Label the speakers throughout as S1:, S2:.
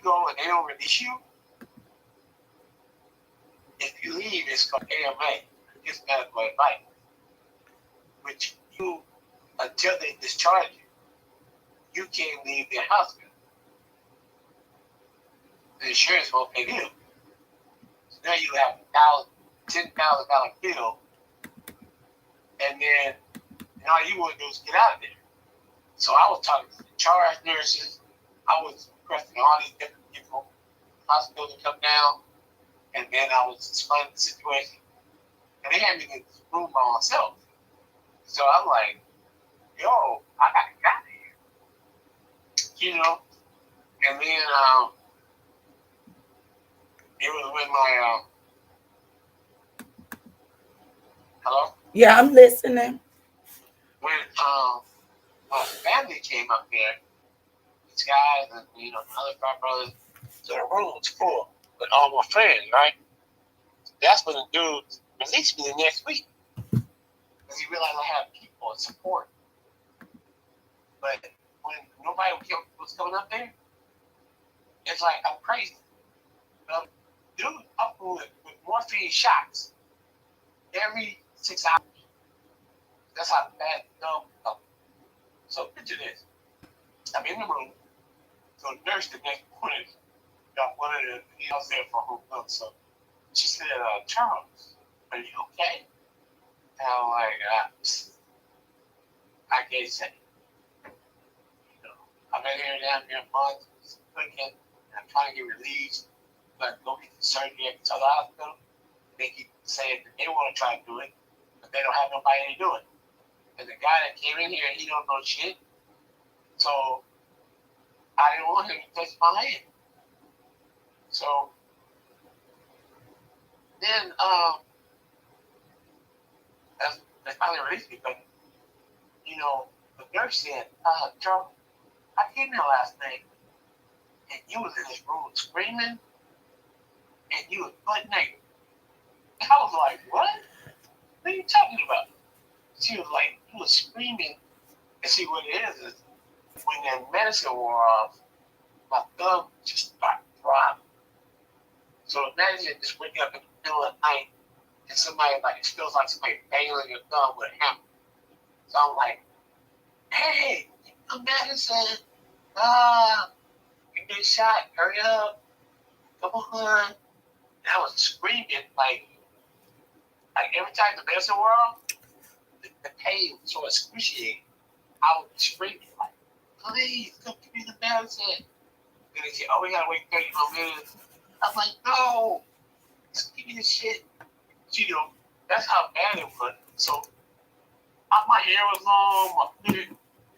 S1: go and they don't release you, if you leave, it's called AMA, it's medical advice, which you, until they discharge you, you can't leave the hospital. The insurance won't pay you. So now you have $10,000 bill, and then all you want to do is get out of there. So I was talking to the charge nurses. I was requesting all these different people, hospital to come down, and then I was explaining the situation. And they had me in this room by myself. So I'm like, yo, I got to get out of here. And then it was when my, hello?
S2: Yeah, I'm listening.
S1: When my family came up there, these guys and, other five brothers, so the room was full with all my friends, right? That's when the dude released me the next week. Because he realized I had people and support. But when nobody was coming up there, it's like I'm crazy. Dude, up with morphine shots every 6 hours. That's how bad dumb. So picture this. I'm in the room. So the nurse the next morning got one of the else there for whole month. So she said, Charles, are you okay? And I'm like, I can't say. I've been here down here a month, cooking, and I'm trying to get released, but go get the surgery at the hospital. They keep saying that they want to try to do it, but they don't have nobody to do it. And the guy that came in here, he don't know shit. So I didn't want him to touch my hand. So then they finally released me, but the nurse said, Charles, I came here last night and you was in this room screaming and you was butt naked. I was like, what? What are you talking about? She was like, you was screaming. And see what it is when that medicine wore off, my thumb just started throbbing. So imagine just waking up in the middle of the night and somebody it feels like somebody banging your thumb with a hammer. So I'm like, hey, the medicine, you get shot, hurry up, come on. And I was screaming like every time the medicine wore off, the pain was so excruciating. I would be screaming like, please, come give me the medicine. And they said, oh, we gotta wait 30 more minutes. I'm like, no, just give me the shit. That's how bad it was. So my hair was long,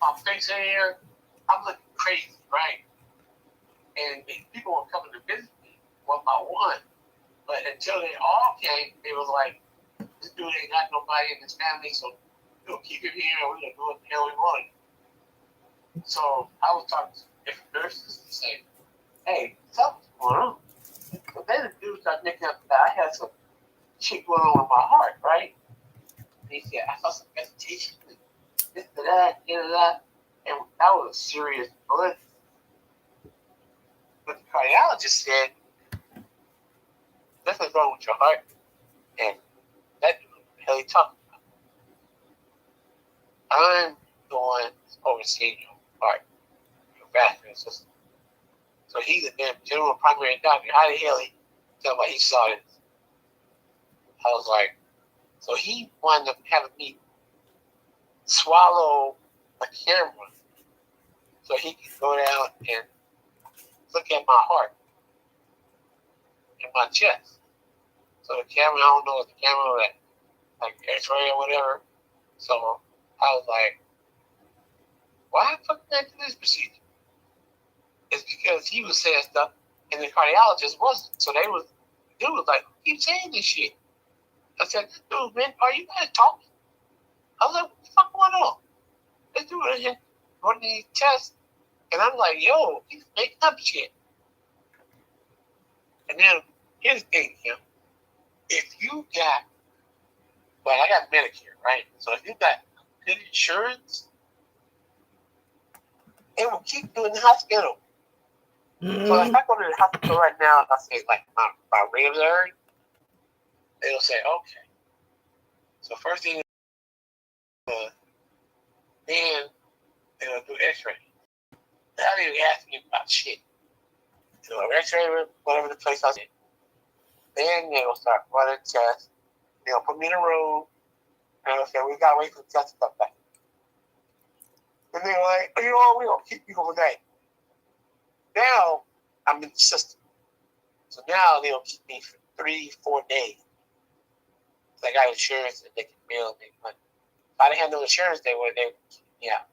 S1: my face hair, I'm looking crazy, right? And people were coming to visit me one by one. But until they all came, they was like, this dude ain't got nobody in his family, so we'll keep him here and we're gonna do what the hell we want. So I was talking to different nurses and say, hey, something's going on. But then the dude started making up that I had some shit going on with my heart, right? And he said, I saw some vegetation, this to that, that. And that was a serious blood. But the cardiologist said, nothing's wrong with your heart. And that dude, what the hell he talking about? I'm the one overseeing your heart, your vascular system. So he's a damn general primary doctor. How the hell he tell me he saw this? I was like, so he wound up having me swallow a camera so he could go down and look at my heart and my chest. So the camera, I don't know if the camera was like X-ray or whatever. So I was like, why the fuck did I do this procedure? It's because he was saying stuff and the cardiologist wasn't. So the dude was like, keep saying this shit. I said, dude, man, are you guys talking? I was like, what the fuck going on? This dude in here running these tests. And I'm like, yo, he's making up shit. And then here's the thing, if you got, I got Medicare, right? So if you got good insurance, it will keep you in the hospital. So if I go to the hospital right now and I say like my ribs hurt, they'll say okay. So first thing, then they'll do X-ray. They don't even ask me about shit. So X-ray, whatever the place I was in. Then they'll start running tests. They'll put me in a room, and they'll say, we gotta wait for the test to come back. And they're like, you know what, we're gonna keep you overnight. Now, I'm in the system. So now they'll keep me for 3-4 days. So I got insurance and they can bill me money. If I didn't have no insurance, they would keep me out.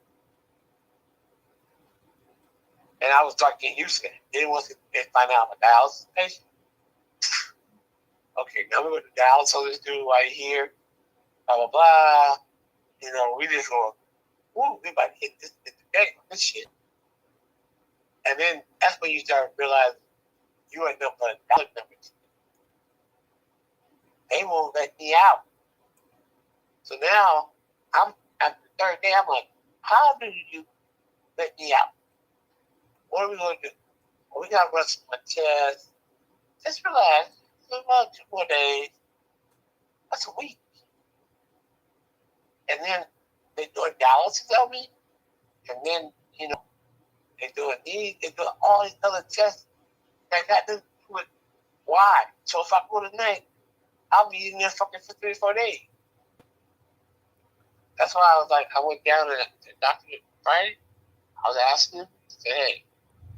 S1: And I was starting to get used to it. Then once they find out I'm a dialysis patient, okay, now we're going to dialysis on this dude right here, blah, blah, blah. You know, we just go, woo, we about to hit this game on this shit. And then that's when you start realizing you ain't nothing but a dollar number. They won't let me out. So now, I'm at the third day, I'm like, how do you let me out? What are we going to do? Well, we got to run some tests. Just relax. It's about 2 more days. That's a week. And then they doing dialysis on me. And then, you know, they doing these. They doing all these other tests that got to do with why. So if I go tonight, I'll be in there fucking for 3-4 days. That's why I was like, I went down to the doctor Friday. I was asking him, I said, hey,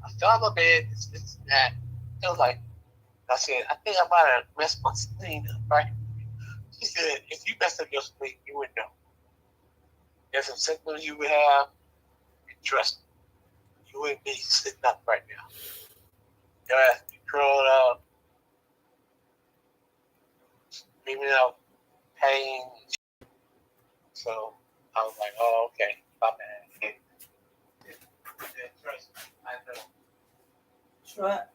S1: I fell on my bed, this and that. He was like, I said, I think I might have messed my spleen up, right? He said, if you messed up your spleen, you would know. There's some symptoms you would have, and trust me, you wouldn't be sitting up right now. Your ass be curled up, screaming out pain. So I was like, oh, okay, my bad. Trust me, I know.
S2: Right.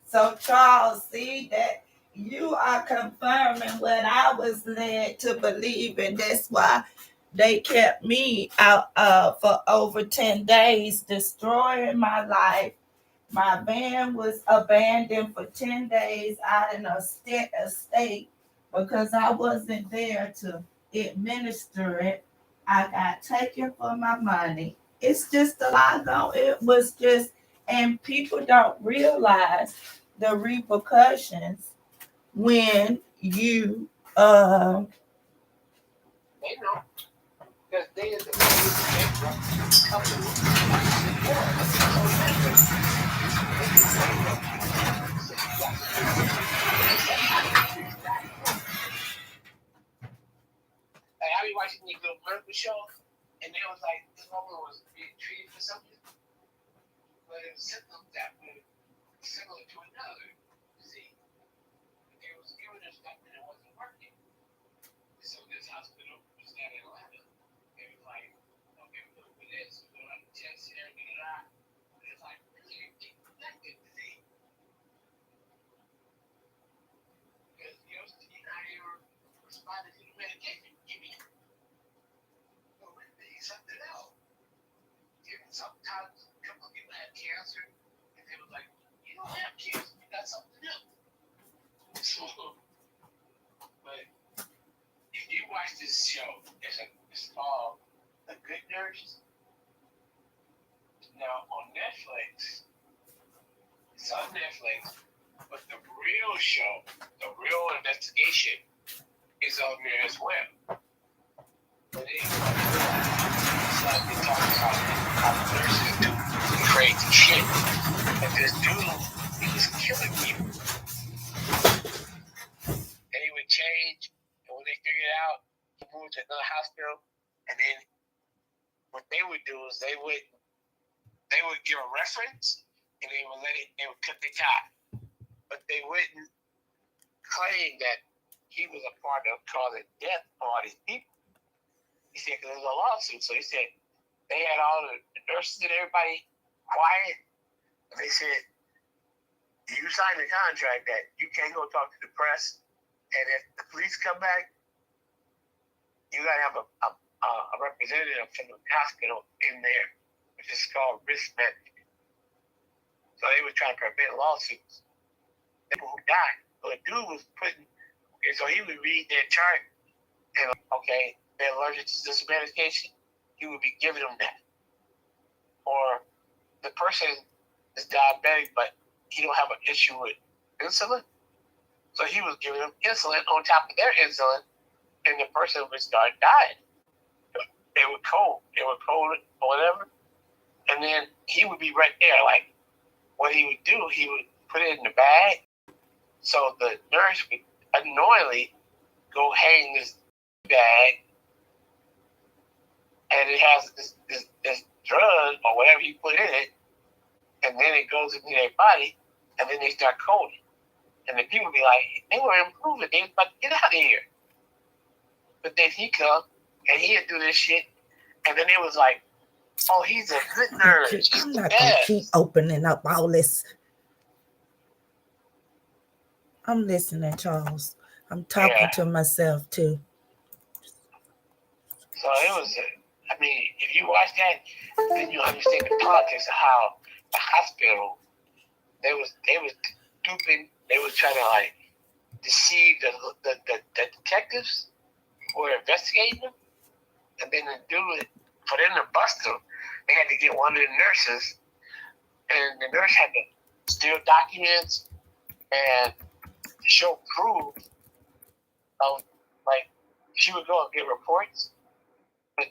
S2: So Charles, see that you are confirming what I was led to believe, and that's why they kept me out for over 10 days, destroying my life. My van was abandoned for 10 days out in a state because I wasn't there to administer it. I got taken for my money. It's just a lot going. It was just, and people don't realize the repercussions when you
S1: They know. Because they is the company. Like, I be watching these little medical shows, and they was like, this woman was being treated for something, but it was symptoms that were similar to another disease. But they was giving her stuff and it wasn't working. So this hospital was down in Atlanta. They was like, okay, we're doing this, we're doing tests here, da. And it's like, really, that good disease. Because you're not even responding to the medication you need. So it be something else. Even sometimes a couple of people had cancer, and they was like, you don't have cancer, you got something else. So, but if you watch this show, it's called The Good Nurse. Now on Netflix, it's on Netflix, but the real show, the real investigation, is on there as well. But anyway, it's like they talk about how the nurses do crazy shit. And this dude, he was killing people. And he would change, and when they figured out, he moved to another hospital, and then what they would do is they would give a reference, and they would cut the tie. But they wouldn't claim that he was a part of causing death for all these people. He said, because there was a lawsuit. So he said, they had all the nurses and everybody quiet. And they said, you signed a contract that you can't go talk to the press. And if the police come back, you got to have a representative from the hospital in there, which is called risk management. So they would was trying to prevent lawsuits. People who died. So the dude was putting, so he would read their chart and, okay, they're allergic to this medication, he would be giving them that. Or the person is diabetic, but he don't have an issue with insulin. So he was giving them insulin on top of their insulin, and the person would start dying. They were cold or whatever. And then he would be right there. Like, what he would do, he would put it in the bag. So the nurse would unknowingly go hang this bag, and it has this drug or whatever he put in it, and then it goes into their body, and then they start coding. And the people would be like, they were improving. They was about to get out of here. But then he come, and he'd do this shit, and then it was like, oh, he's a good nurse.
S2: I'm not going to keep opening up all this. I'm listening, Charles. I'm talking to myself, too.
S1: So it was, I mean, if you watch that, then you understand the politics of how the hospital, they was duping, they was trying to, like, deceive the detectives who were investigating them. And then to do it, for them to bust them, they had to get one of the nurses, and the nurse had to steal documents and show proof of, like, she would go and get reports, but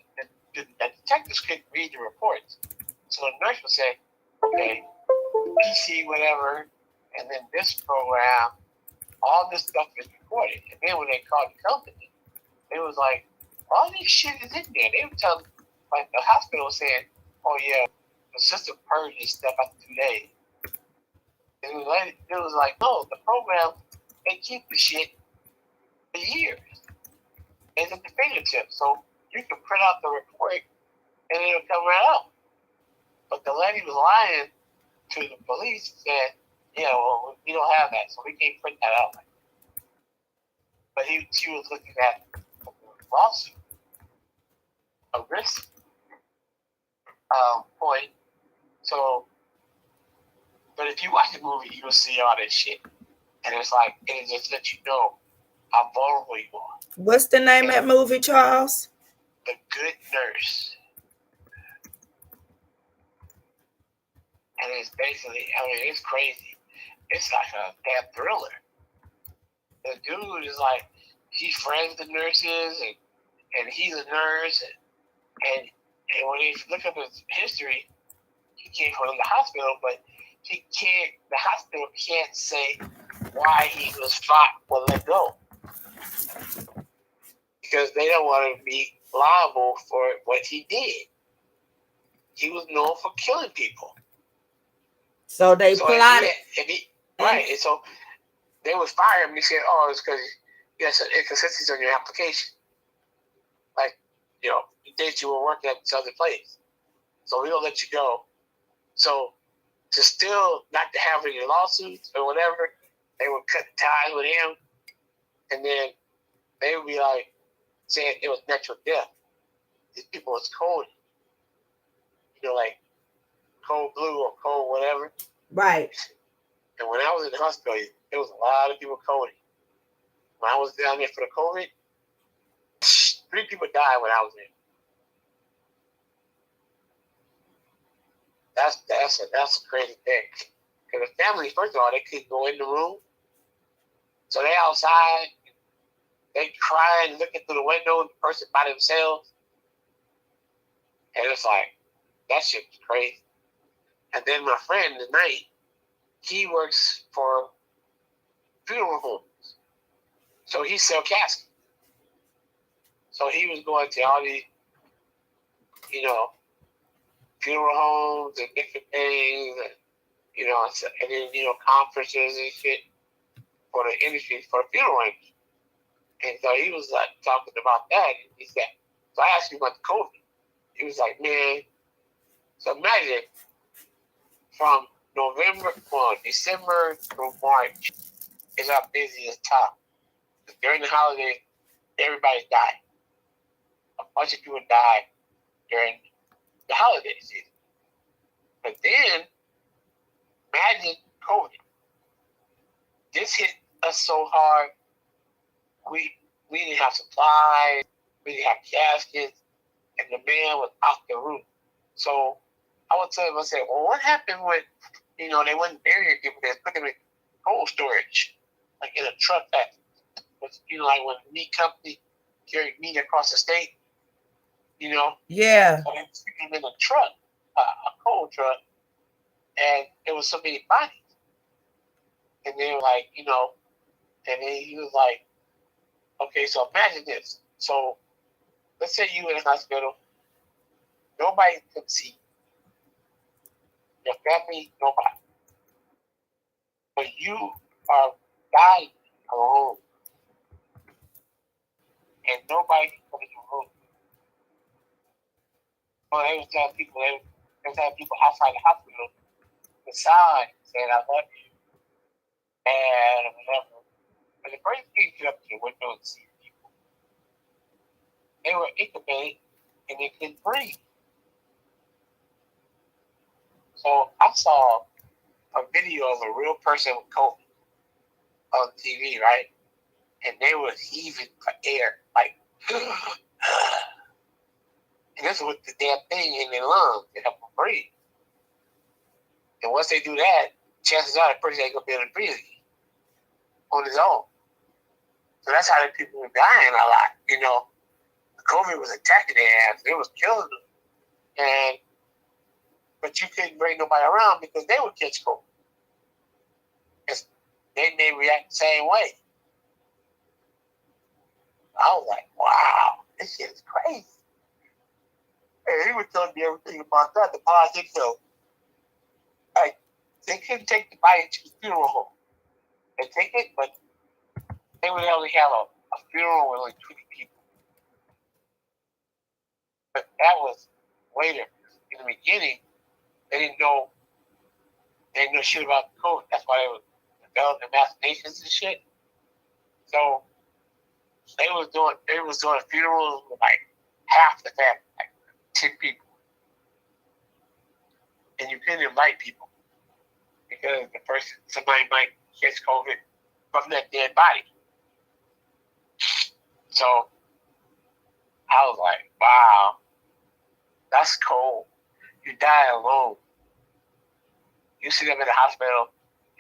S1: the detectives couldn't read the reports. So the nurse would say, okay, PC whatever, and then this program, all this stuff is recorded. And then when they called the company, it was like, all this shit is in there. They were telling, like, the hospital was saying, oh yeah, the system purged this stuff after 2 days. And it was like, no, the program, they keep the shit for years. It's at the fingertips. So you can print out the report and it'll come right out. But the lady was lying to the police and said, yeah, well, we don't have that, so we can't print that out. But she was looking at a lawsuit, a risk point. So, but if you watch the movie, you'll see all this shit. And it's like, it just lets you know how vulnerable you are.
S2: What's the name of that movie, Charles?
S1: The Good Nurse. And it's basically, I mean, it's crazy. It's like a damn thriller. The dude is like, he's friends with the nurses, and he's a nurse, and when you look up his history, he came from the hospital, but the hospital can't say why he was fired or let go. Because they don't want to be liable for what he did. He was known for killing people.
S2: So they plotted.
S1: Right. And so they would fire him. They said, oh, it's because you have some inconsistencies on your application. Like, you know, the days you were working at this other place. So we don't let you go. So to still not to have any lawsuits or whatever, they would cut ties with him. And then they would be like, saying it was natural death. These people was cold. You know, like cold blue or cold whatever.
S2: Right.
S1: And when I was in the hospital, there was a lot of people coding. When I was down there for the COVID, 3 people died when I was there. That's a crazy thing. Because the family, first of all, they couldn't go in the room. So they outside, they crying, looking through the window, the person by themselves. And it's like, that shit was crazy. And then my friend tonight, he works for funeral homes. So he sells caskets. So he was going to all these, you know, funeral homes and different things, and, you know, and then, you know, conferences and shit for the industry, for the funeral industry. And so he was like talking about that. And he said, so I asked him about the COVID. He was like, man, so imagine from December through March is our busiest time. During the holidays, everybody died. A bunch of people died during the holiday season. But then, imagine COVID. This hit us so hard. We didn't have supplies. We didn't have caskets, and the man was off the roof. So I would tell him, I said, well, what happened with, they wouldn't bury people, they put them in cold storage, like in a truck that was, like when the meat company carried meat across the state,
S2: Yeah.
S1: So they put them in a truck, a cold truck, and there was so many bodies. And they were like, and then he was like, okay, so imagine this. So let's say you in a hospital, nobody can see your family, nobody. But you are dying alone, and nobody can come in your room. So they was telling people, outside the hospital, the sign saying, I love you, and whatever. But the first thing get up to the window and see people, they were intubated and they couldn't breathe. So I saw a video of a real person with COVID on TV, right? And they were heaving for air, like, and this was the damn thing in their lungs to help them breathe. And once they do that, chances are the person ain't gonna be able to breathe on his own. So that's how the people were dying a lot. COVID was attacking their ass. It was killing them. But you couldn't bring nobody around because they would catch COVID. They may react the same way. I was like, wow, this shit is crazy. And he was telling me everything about that. The politics though. Like, they couldn't take the body to the funeral home. They take it, but they would only have a funeral with like 20 people. But that was later. In the beginning, they didn't know shit about COVID. That's why they were developing vaccinations and shit. So they was doing funerals with like half the family, like 10 people. And you couldn't invite people because somebody might catch COVID from that dead body. So I was like, wow, that's cold. You die alone. You sit up in the hospital,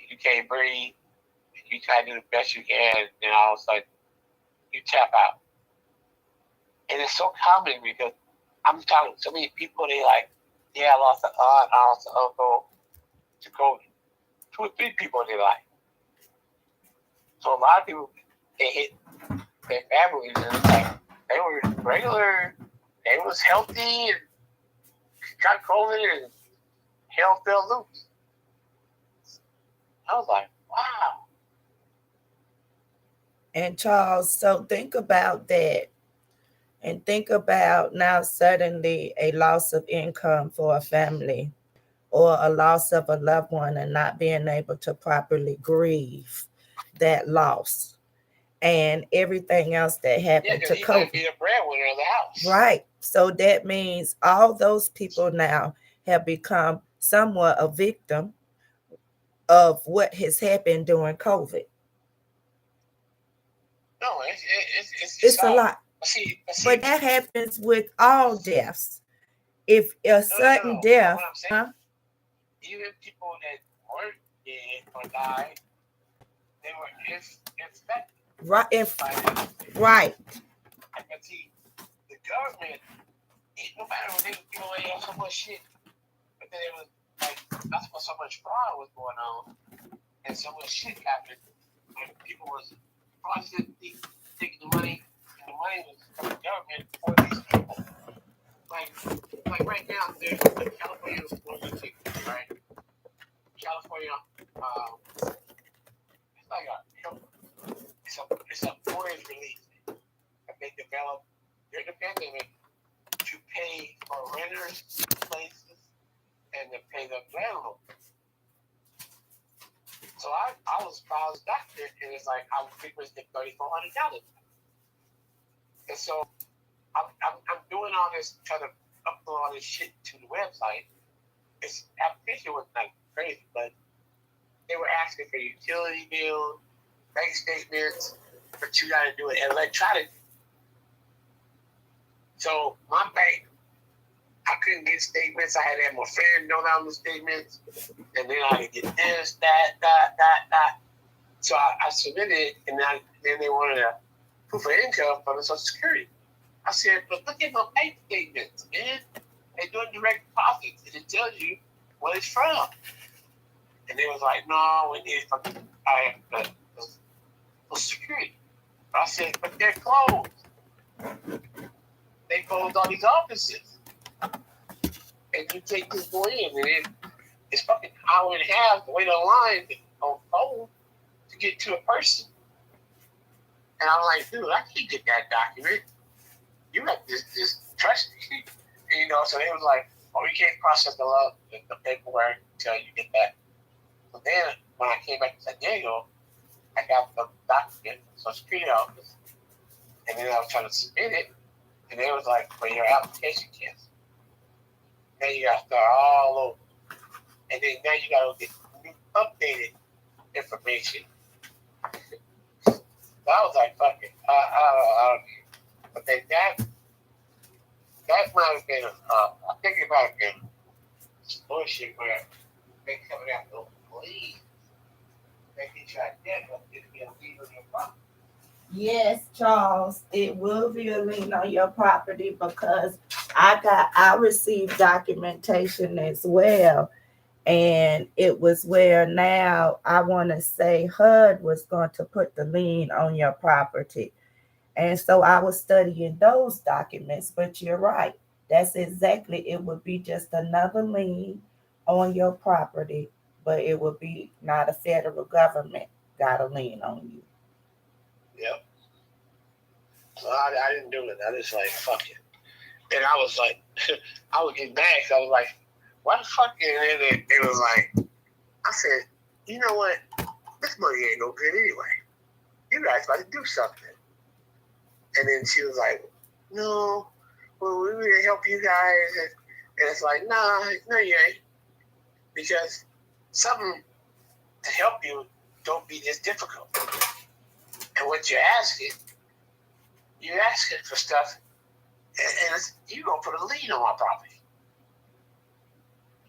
S1: you can't breathe, you try to do the best you can, and all of a sudden you tap out. And it's so common because I'm talking to so many people, they like, yeah, I lost an aunt, I lost an uncle to COVID. 2 or 3 people in their life. So a lot of people, they hit their families and it's like they were regular, they was healthy and got COVID and hell fell loose. I was like, wow.
S2: And Charles, so think about that. And think about now suddenly a loss of income for a family or a loss of a loved one and not being able to properly grieve that loss and everything else that happened to
S1: he
S2: COVID.
S1: might be the breadwinner of the house.
S2: Right. So that means all those people now have become somewhat a victim of what has happened during COVID.
S1: No, it's
S2: a lot.
S1: See,
S2: but that happens with all deaths. If a sudden death,
S1: even people that weren't dead or died, they were infected.
S2: Right.
S1: I can see the government, no matter what, they would give away so much shit, but then it was like that's why so much fraud was going on and so much shit happened. And people was fraudulently taking the money, and the money was from the government for these people. Like right now, there's California right? California, it's like it's a forest release that they developed during the pandemic to pay for renters, places, and to pay the landlord. So I was filed as a doctor, and it's like I was pretty much get $3,400. And so I'm doing all this, trying to upload all this shit to the website. Its application was like crazy, but asking for utility bills, bank statements, but you got to do it electronically. So my bank, I couldn't get statements. I had to have my friend note down the statements, and then I had to get this, that. So I submitted it, and then they wanted a proof of income from the Social Security. I said, but look at my bank statements, man. They're doing direct deposits, and it tells you where it's from. And they was like, no, we need it from the Social Security. But I said, but they're closed. They closed all these offices. And you take this boy in, and it's fucking an hour and a half to wait online on phone to get to a person. And I'm like, dude, I can't get that document. You got this trust me. And, so they was like, oh, we can't process the paperwork until you get that. So then when I came back to San Diego, I got the document from the Social Security office. And then I was trying to submit it. And they was like, well, your application canceled. Now you got to start all over. And then now you got to get new updated information. So I was like, fuck it. I don't care. But then that might have been, I think it might have been bullshit where they coming out the police. They get you identified, but it'll be a lien on your property.
S2: Yes, Charles, it will be a lien on your property because I received documentation as well. And it was where now I want to say HUD was going to put the lien on your property. And so I was studying those documents, but you're right. That's exactly, it would be just another lien on your property, but it would be not a federal government got a lien on you.
S1: Yep. So I didn't do it. I just like, fuck it. And I was like, I was getting mad because I was like, why the fuck? And then it was like, I said, you know what? This money ain't no good anyway. You guys got to do something. And then she was like, no, well, we need to help you guys. And it's like, no, you ain't. Because something to help you don't be this difficult. And what you're asking for stuff, and you're going to put a lien on my property.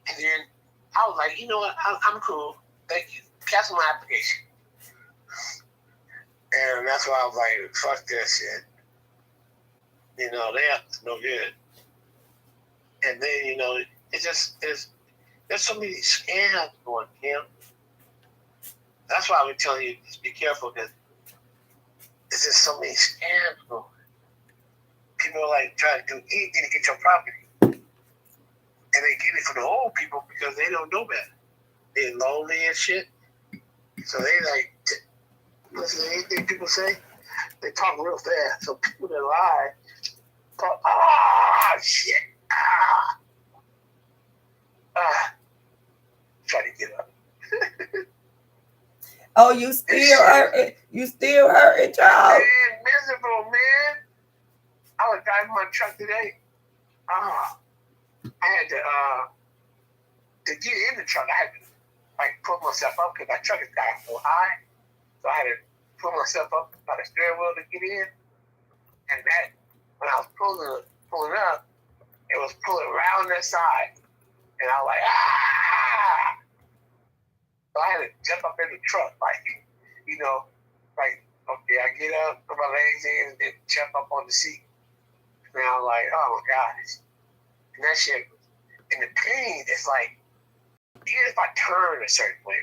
S1: And then I was like, you know what? I'm cool. Thank you. Cancel my application. And that's why I was like, fuck this shit. They are no good. And then, it's just, there's so many scams going, Kim. That's why I would tell you, just be careful, because there's just so many scams going. People are like trying to do anything to get your property. And they get it for the old people because they don't know better. They're lonely and shit. So they like, listen to anything people say. They talk real fast. So people that lie talk, shit. Try to get up.
S2: Oh, you still hurting? You still hurting, Charles?
S1: Man, miserable, man. I was driving my truck today. I had to get in the truck. I had to pull myself up because my truck is got so high. So I had to pull myself up by the steering wheel to get in. And that, when I was pulling up, it was pulling around that side. And I was like, So I had to jump up in the truck, okay, I get up, put my legs in, and then jump up on the seat. And I was like, oh my gosh. And that shit, and the pain is like, even if I turn a certain way,